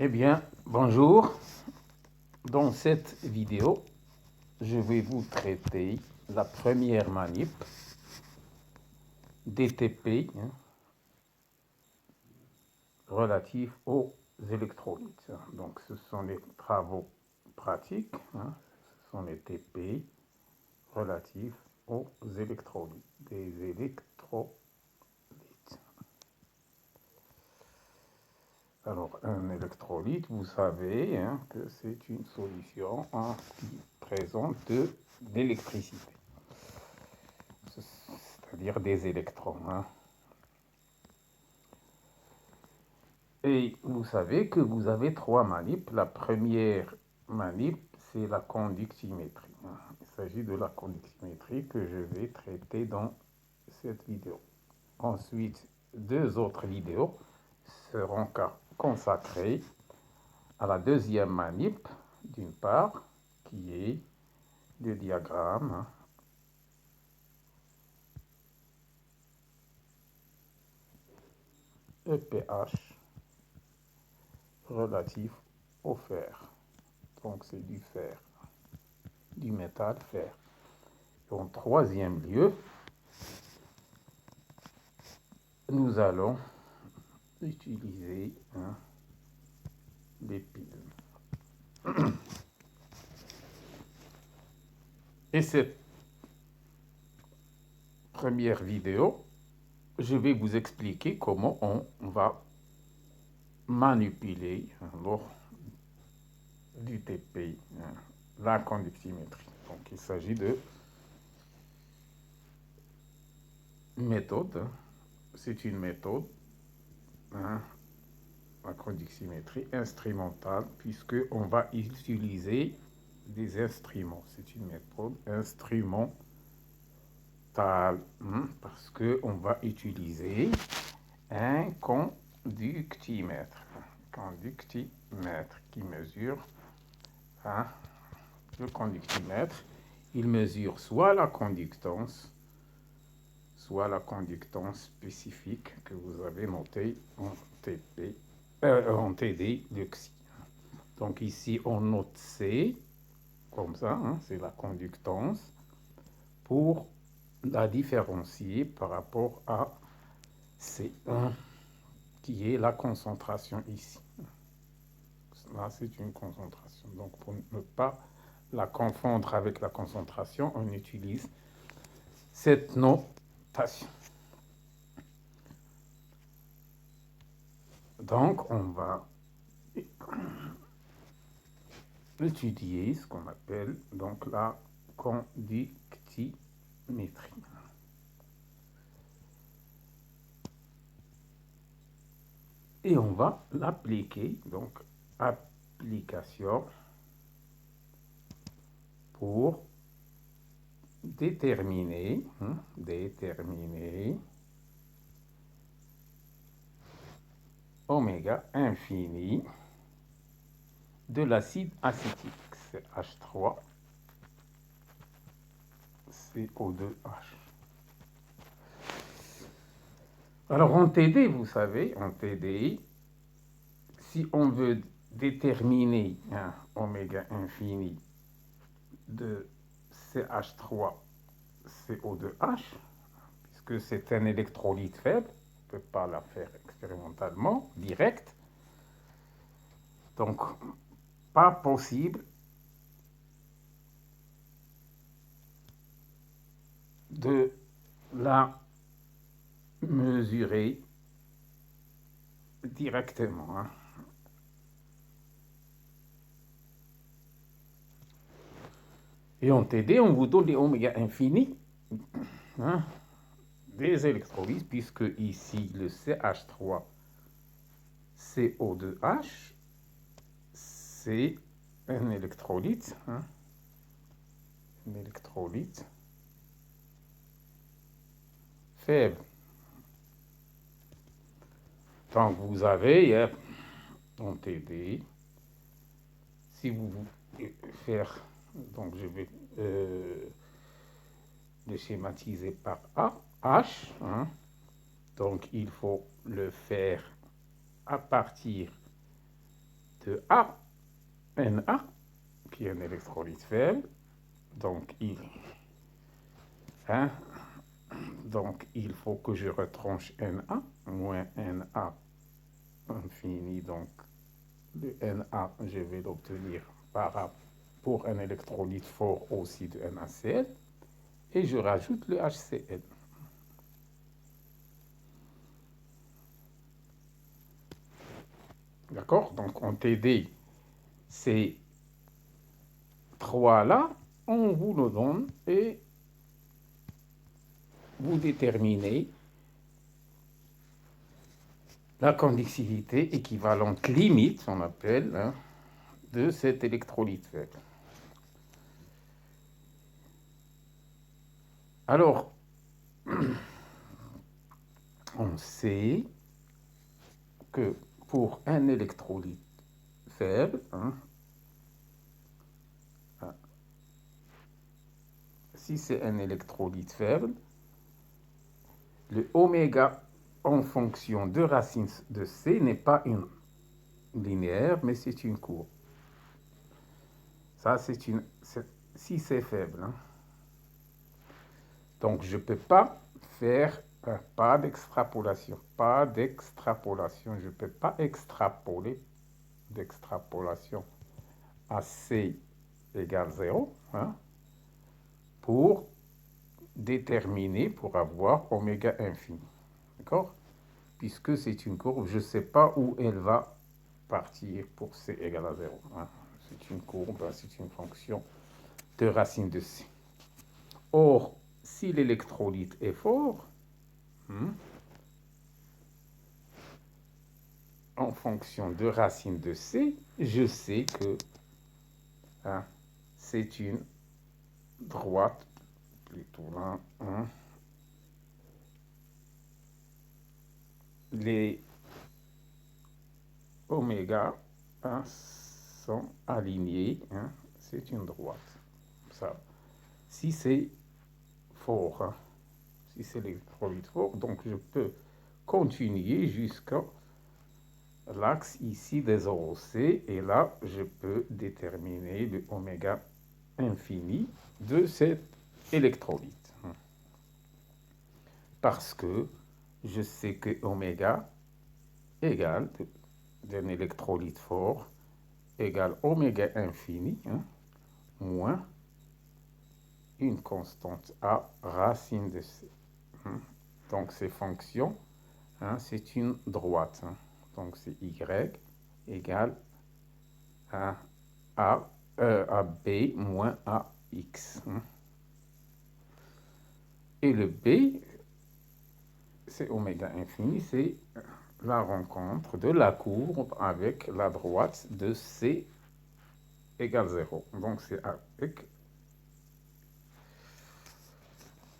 Eh bien, bonjour. Dans cette vidéo, je vais vous traiter la première manip DTP relative aux électrolytes. Donc, ce sont les travaux pratiques, ce sont les TP relatifs aux électrolytes, des électrolytes. Alors, un électrolyte, vous savez que c'est une solution qui présente de l'électricité, c'est-à-dire des électrons. Et vous savez que vous avez trois manips. La première manip, c'est la conductimétrie. Il s'agit de la conductimétrie que je vais traiter dans cette vidéo. Ensuite, deux autres vidéos seront consacrées à la deuxième manip, d'une part, qui est le diagramme EPH relatif au fer. Donc c'est du fer, du métal fer. Et en troisième lieu, nous allons utiliser des piles. Et cette première vidéo, je vais vous expliquer comment on va manipuler lors du TP, la conductimétrie. Donc il s'agit de méthode. C'est une méthode, la conductimétrie instrumentale, puisqu'on va utiliser des instruments. C'est une méthode instrumentale, parce qu'on va utiliser un conductimètre. Conductimètre qui mesure, le conductimètre, il mesure soit la conductance spécifique que vous avez notée en TD de Xi. Donc ici, on note C, comme ça, c'est la conductance, pour la différencier par rapport à C1, qui est la concentration ici. Là, c'est une concentration. Donc, pour ne pas la confondre avec la concentration, on utilise cette notation. Donc, on va étudier ce qu'on appelle donc la conductimétrie. Et on va l'appliquer, donc application pour déterminer oméga infini de l'acide acétique, CH3, CO2H. Alors en TD, vous savez, en TD, si on veut déterminer oméga infini de CH3 CO2H, puisque c'est un électrolyte faible, on ne peut pas la faire expérimentalement, direct. Donc, pas possible de la mesurer directement. Et en TD, on vous donne des oméga infinis des électrolytes, puisque ici, le CH3 CO2H, c'est un électrolyte, faible. Donc vous avez en TD, si vous voulez faire, donc je vais le schématiser par H, donc il faut le faire à partir de A, Na, qui est un électrolyte faible. Donc, hein, donc il faut que je retranche Na, moins Na infini. Donc, le Na, je vais l'obtenir pour un électrolyte fort aussi de NaCl. Et je rajoute le HCl. D'accord? Donc, en TD, ces trois-là, on vous le donne et vous déterminez la conductivité équivalente limite, on appelle, hein, de cet électrolyte faible. Alors, on sait que pour un électrolyte faible, hein, si c'est un électrolyte faible, le oméga en fonction de racine de C n'est pas une linéaire, mais c'est une courbe. Ça, si c'est faible. Hein. Donc, je ne peux pas faire pas d'extrapolation. Pas d'extrapolation. Je ne peux pas extrapoler d'extrapolation à C égale 0 hein, pour déterminer, pour avoir oméga infini. D'accord? Puisque c'est une courbe, je ne sais pas où elle va partir pour C égale à 0. Hein. C'est une courbe, c'est une fonction de racine de C. Or, si l'électrolyte est fort, en fonction de racine de C, je sais que hein, c'est une droite, plutôt là. Hein. Les oméga hein, sont alignés, hein, c'est une droite. Ça. Si c'est fort, hein, si c'est l'électrolyte fort, donc je peux continuer jusqu'à l'axe ici des OC et là je peux déterminer le oméga infini de cet électrolyte. Parce que je sais que oméga égale d'un électrolyte fort égale oméga infini hein, moins une constante A racine de C. Donc ces fonctions, hein, c'est une droite. Hein. Donc c'est Y égale à B moins AX. Hein. Et le B, c'est oméga infini, c'est la rencontre de la courbe avec la droite de C égale 0. Donc c'est avec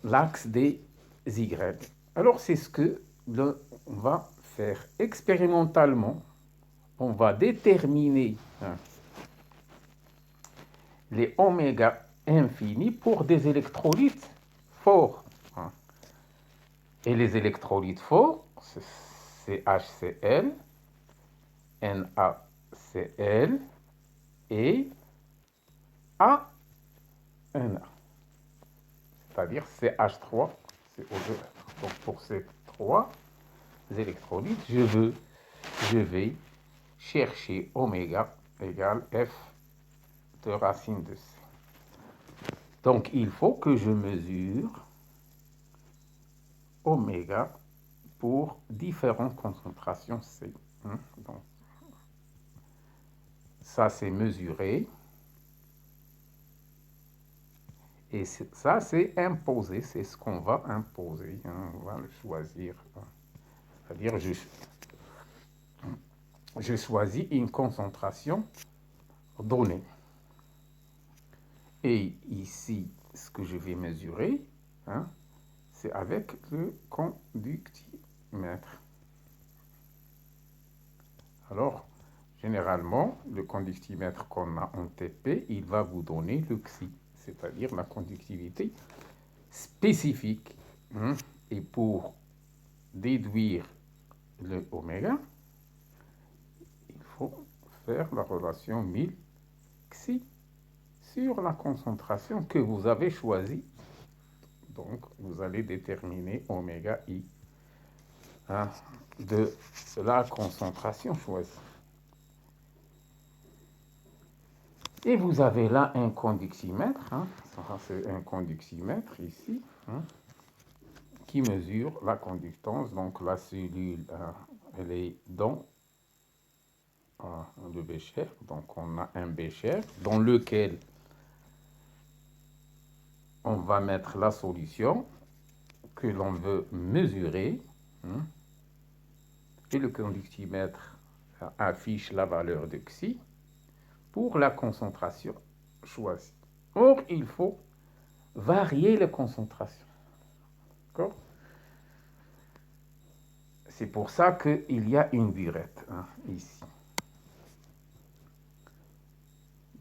l'axe des Y. Alors c'est ce que on va faire expérimentalement. On va déterminer hein, les oméga infinis pour des électrolytes forts. Hein. Et les électrolytes forts, c'est HCl, NaCl et ANA. C'est-à-dire CH3, CO2. Donc pour ces trois électrolytes, je vais chercher oméga égale F de racine de C. Donc il faut que je mesure oméga pour différentes concentrations C. Donc, ça c'est mesuré. Et ça c'est imposé, c'est ce qu'on va imposer. Hein, on va le choisir. C'est-à-dire je choisis une concentration donnée. Et ici, ce que je vais mesurer, hein, c'est avec le conductimètre. Alors, généralement, le conductimètre qu'on a en TP, il va vous donner le XI, c'est-à-dire la conductivité spécifique. Hein. Et pour déduire le oméga, il faut faire la relation 1000 xi sur la concentration que vous avez choisie. Donc, vous allez déterminer oméga i hein, de la concentration choisie. Et vous avez là un conductimètre, hein, c'est un conductimètre ici, hein, qui mesure la conductance. Donc la cellule, elle est dans le bécher. Donc on a un bécher dans lequel on va mettre la solution que l'on veut mesurer. Hein, et le conductimètre affiche la valeur de xi pour la concentration choisie. Or, il faut varier les concentrations. D'accord? C'est pour ça qu'il y a une burette hein, ici.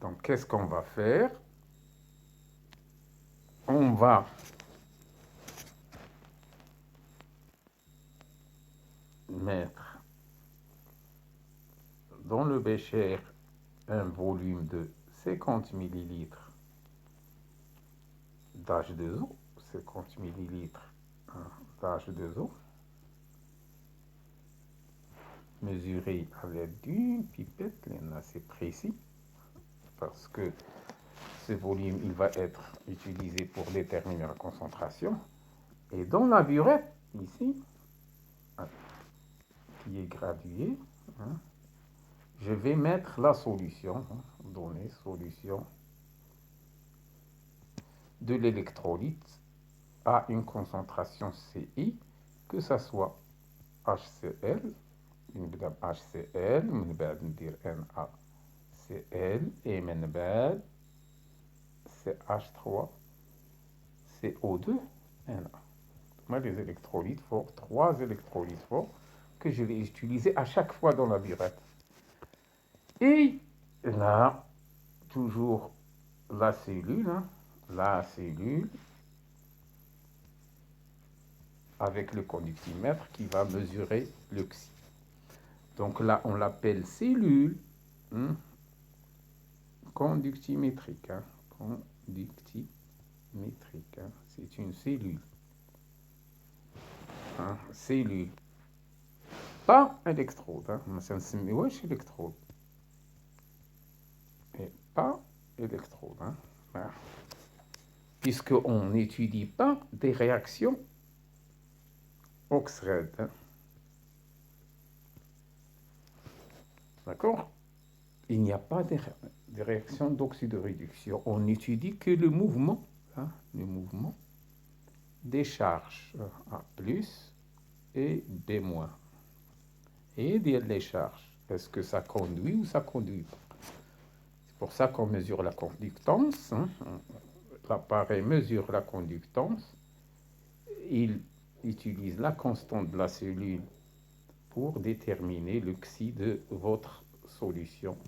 Donc, qu'est-ce qu'on va faire? On va mettre dans le bécher un volume de 50 ml d'H2O, 50 ml d'H2O, mesuré à l'aide d'une pipette, là c'est précis, parce que ce volume il va être utilisé pour déterminer la concentration. Et dans la burette, ici, qui est graduée, hein, je vais mettre la solution, hein, donner solution de l'électrolyte à une concentration CI, que ce soit HCl, HCl, من بعد ندير NaCl et من بعد CH3 CO2 Na. Les électrolytes forts, 3 électrolytes forts que je vais utiliser à chaque fois dans la burette. Et là, toujours la cellule, hein, la cellule avec le conductimètre qui va mesurer le xi. Donc là, on l'appelle cellule hein, conductimétrique. Hein, conductimétrique, hein, c'est une cellule. Hein, cellule. Pas électrode. Hein, ça ne se met pas chez électrode. Et pas électrode. Hein, voilà. Puisqu'on n'étudie pas des réactions Oxred. Hein. D'accord? Il n'y a pas de réaction d'oxydoréduction. On n'étudie que le mouvement des charges A plus et B moins. Et les charges, est-ce que ça conduit ou ça conduit pas? C'est pour ça qu'on mesure la conductance. Hein. L'appareil mesure la conductance. Il utilise la constante de la cellule pour déterminer le xi de votre solution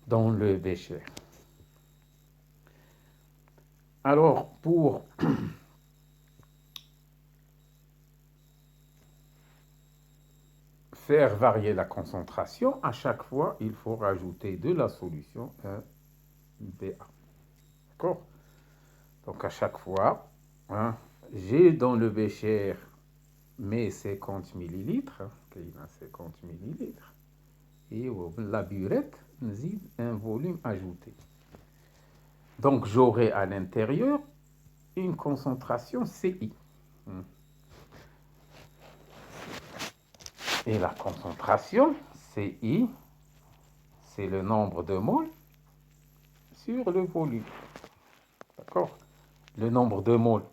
dans le bécher. Alors, pour faire varier la concentration, à chaque fois, il faut rajouter de la solution un BA. D'accord? Donc, à chaque fois, hein, j'ai dans le bécher mes 50 millilitres, hein, 50 millilitres, et la burette nzid un volume ajouté. Donc, j'aurai à l'intérieur une concentration CI. Et la concentration CI, c'est le nombre de moles sur le volume. D'accord? Le nombre de moles,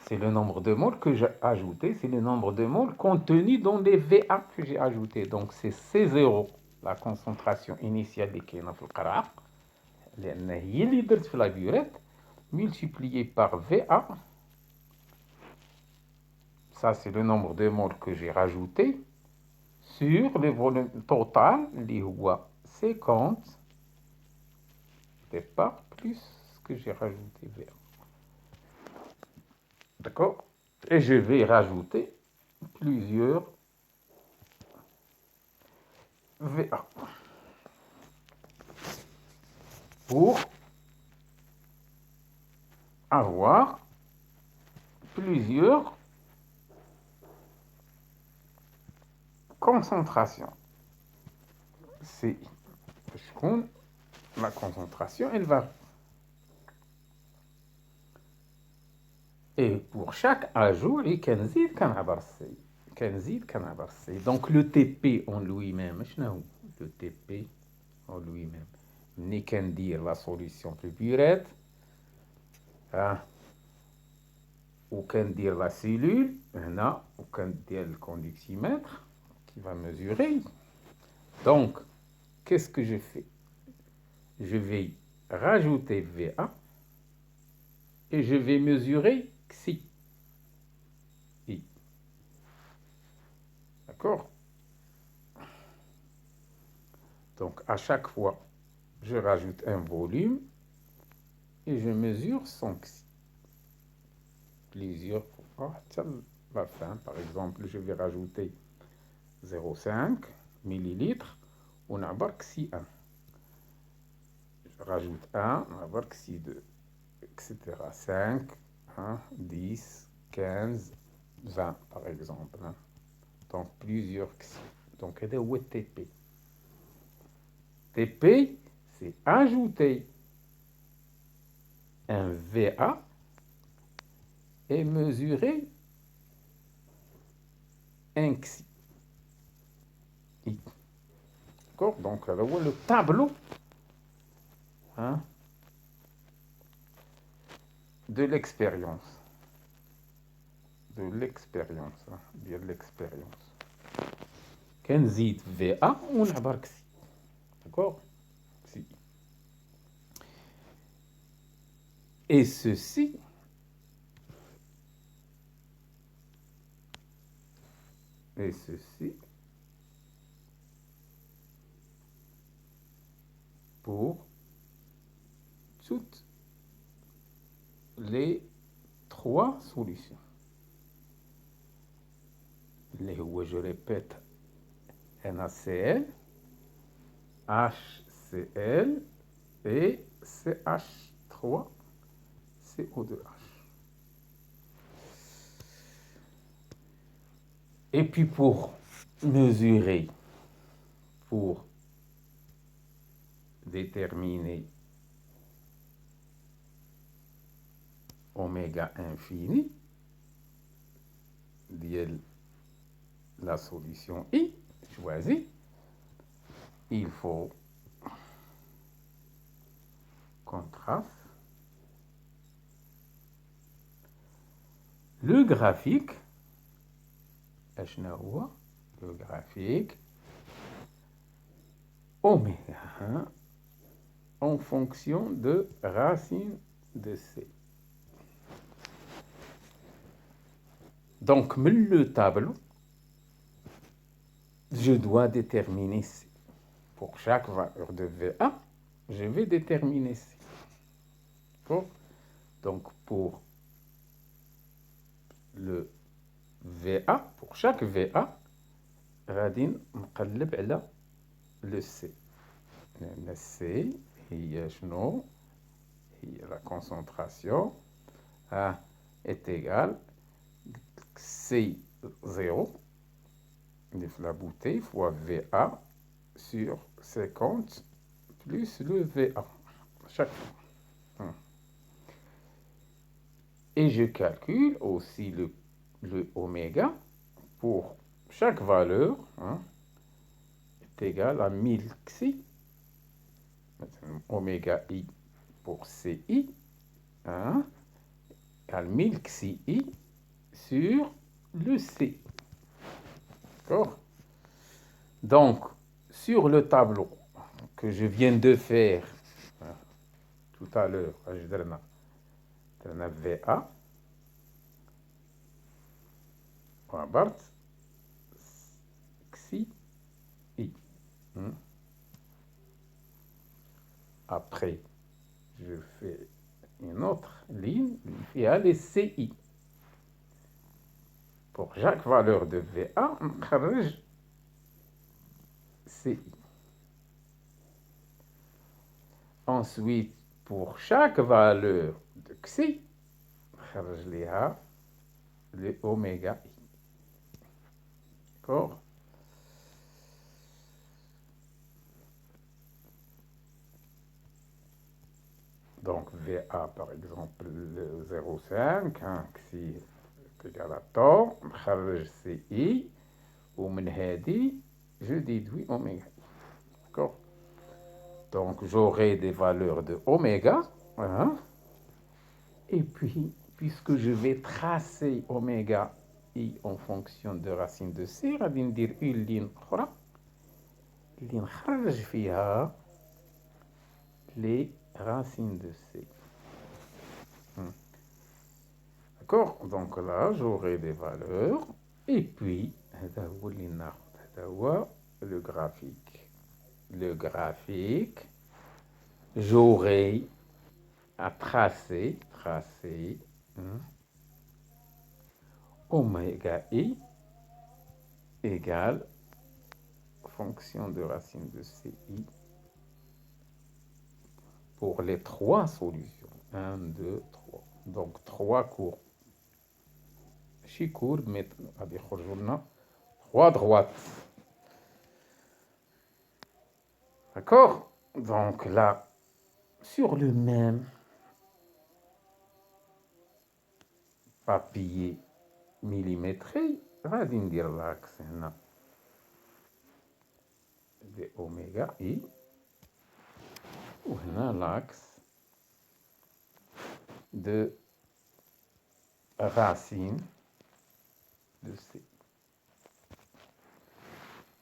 c'est le nombre de moles que j'ai ajouté, c'est le nombre de moles contenu dans les VA que j'ai ajouté. Donc, c'est C0, la concentration initiale des كاينه في القرعه لان هي اللي درت في la burette, multiplié par VA. Ça, c'est le nombre de moles que j'ai rajouté sur le volume total, اللي هو 50 départ plus ce que j'ai rajouté VA. D'accord? Et je vais rajouter plusieurs VA. Pour avoir plusieurs concentrations. C'est la concentration, elle varie. Et pour chaque ajout, il كنزيد كنعبر السي كنزيد كنعبر السي. Donc le TP en lui-même, شنو هو le TP en lui-même. ملي كندير la solution plus purette, وكندير la cellule هنا وكندير le conductimètre qui va mesurer. Donc qu'est-ce que je fais? Je vais rajouter VA et je vais mesurer XI. I. D'accord? Donc à chaque fois, je rajoute un volume et je mesure son XI. Plusieurs fois, la fin. Par exemple, je vais rajouter 0,5 millilitres. On a XI 1. Je rajoute 1, on va XI 2, etc. 5, 10, 15, 20 par exemple. Donc plusieurs XI. Donc c'est le TP. TP, c'est ajouter un VA et mesurer un XI. D'accord? Donc le tableau de l'expérience. De l'expérience. Bien l'expérience. كنزيد VA ونعبر XI. D'accord? Si. Et ceci pour toutes les trois solutions. Je répète, NaCl, HCl et CH3, CO2H. Et puis pour mesurer, pour déterminer oméga infini, la solution I choisie, il faut qu'on trace le graphique. Le graphique oméga en fonction de racine de C. Donc, le tableau, je dois déterminer C. Pour chaque valeur de VA, je vais déterminer C. Bon. Donc, pour le VA, pour chaque VA, غادي نقلب على le C. Le C هي شنو؟ هي la concentration est égale C0 de la bouteille fois VA sur 50 plus le VA chaque fois. Et je calcule aussi le oméga pour chaque valeur est égal à 1000 xi. Oméga I pour CI égale 1000 xi I sur le C. D'accord? Donc, sur le tableau que je viens de faire tout à l'heure, je donne VA, xi I. Après, je fais une autre ligne, qui a les CI. Pour chaque valeur de VA, on corrige CI. Ensuite, pour chaque valeur de xi, خرج ليها le oméga i. D'accord? Donc, VA, par exemple, 0,5, hein, xi est égal à tau, نخرج CI, ومن هذه, je déduis oméga i. D'accord? Donc, j'aurai des valeurs de oméga, hein, et puis, puisque je vais tracer oméga i en fonction de racine de C, غادي ندير une ligne أخرى اللي نخرج فيها les racines de C. D'accord? Donc là, j'aurai des valeurs, et puis, هذا هو اللي ناخذ، هذا هو le graphique. Le graphique, j'aurai à tracer oméga i égale fonction de racine de ci pour les trois solutions. 1, 2, 3. Donc 3 courbes. Chaque courbe, mais غادي يخرجوا لنا 3 droites. D'accord? Donc là, sur le même papier millimétré, غادي ندير l'axe هنا de oméga i, وهنا l'axe de racine de C.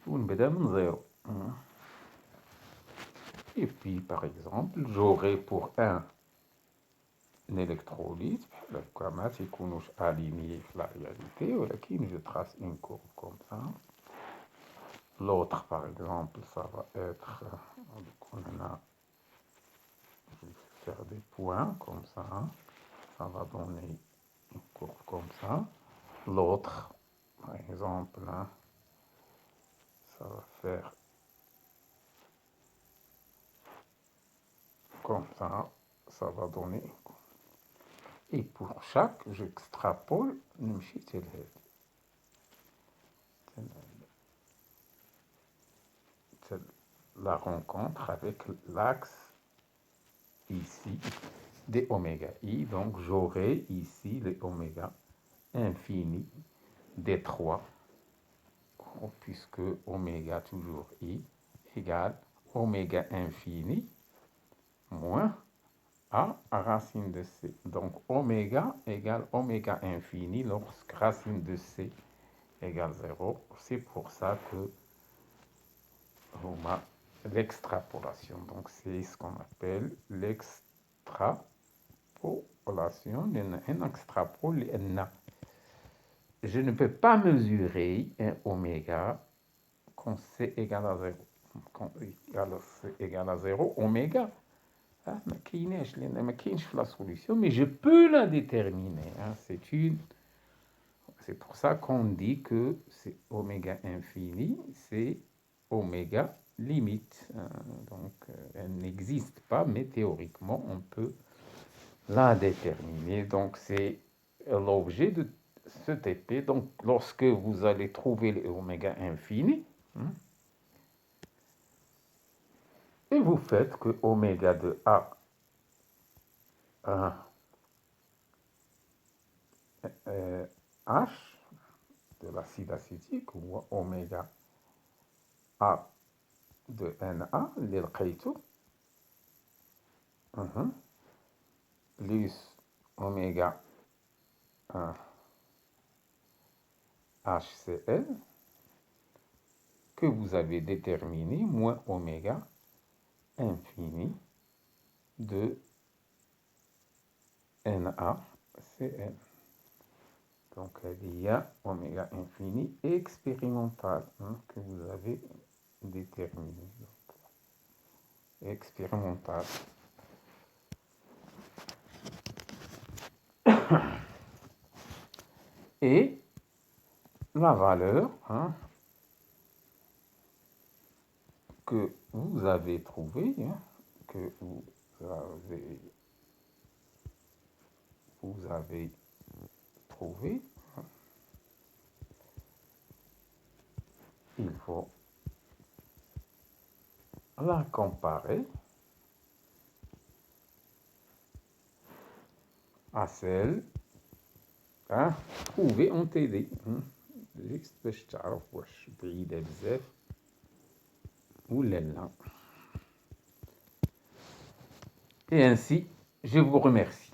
ونبدا من زيرو. Et puis, par exemple, j'aurai pour un électrolyte, le ما تيكونوش alignés في la réalité, ولكن je trace une courbe comme ça. L'autre, par exemple, ça va être, je vais faire des points comme ça, ça va donner une courbe comme ça. L'autre, par exemple, ça va faire comme ça va donner une courbe. Et pour chaque, j'extrapole, نمشي حتى لهاد. La rencontre avec l'axe ici des oméga i. Donc, j'aurai ici les oméga infini des 3, puisque oméga toujours i égale oméga infini moins a racine de c. Donc, oméga égale oméga infini lorsque racine de c égale 0. C'est pour ça que on a l'extrapolation. Donc, c'est ce qu'on appelle l'extrapolation. Un extrapole, je ne peux pas mesurer un oméga quand c égale à 0. Quand c égale à 0, oméga, ما كايناش لان ما كاينش في la solution, mais je peux la déterminer. C'est pour ça qu'on dit que c'est oméga infini, c'est oméga limite. Donc, elle n'existe pas, mais théoriquement, on peut la déterminer. Donc, c'est l'objet de ce TP. Donc, lorsque vous allez trouver les oméga infini, et vous faites que oméga de A H de l'acide acétique ou oméga A de Na, اللي لقيته plus oméga HCl que vous avez déterminé moins oméga infini de NaCl. Donc, il y a oméga infini expérimental que vous avez déterminé. Donc, expérimental. Et la valeur, que vous avez trouvé, hein, que vous avez trouvé, il faut la comparer à celle trouvée en TD. Liefst bestellen was بعيدة بزاف ولا لا. Et ainsi, je vous remercie.